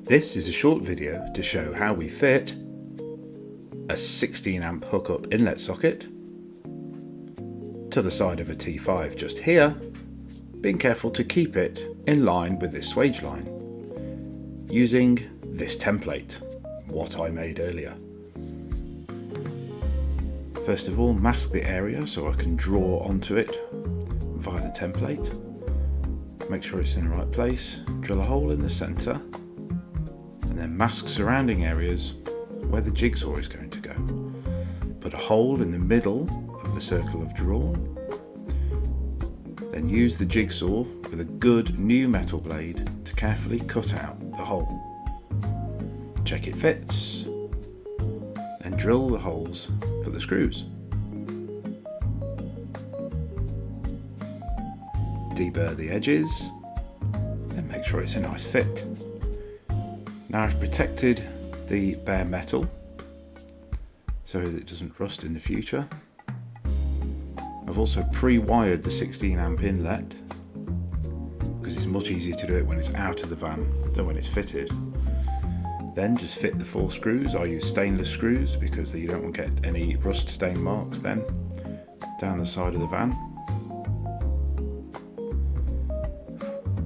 This is a short video to show how we fit a 16 amp hookup inlet socket to the side of a T5 just here, being careful to keep it in line with this swage line, using this template, what I made earlier. First of all, mask the area so I can draw onto it via the template. Make sure it's in the right place, drill a hole in the centre, and then mask surrounding areas where the jigsaw is going to go. Put a hole in the middle of the circle of drawn, then use the jigsaw with a good new metal blade to carefully cut out the hole. Check it fits, and drill the holes for the screws. Deburr the edges, and make sure it's a nice fit. Now I've protected the bare metal so that it doesn't rust in the future. I've also pre-wired the 16 amp inlet because it's much easier to do it when it's out of the van than when it's fitted. Then just fit the 4 screws. I use stainless screws because you don't want to get any rust stain marks then down the side of the van.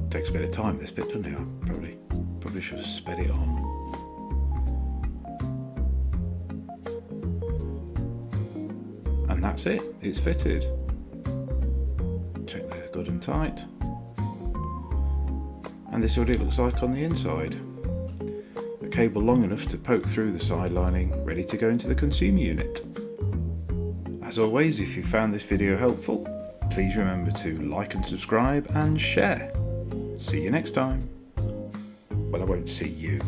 Takes a bit of time this bit, doesn't it? I probably should have sped it on. And that's it, it's fitted. Check they're good and tight. And this is what it looks like on the inside. A cable long enough to poke through the side lining, ready to go into the consumer unit. As always, if you found this video helpful, please remember to like and subscribe and share. See you next time. Well, I won't see you.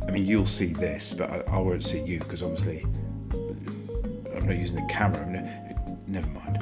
I mean, you'll see this, but I won't see you because obviously I'm not using the camera. Never mind.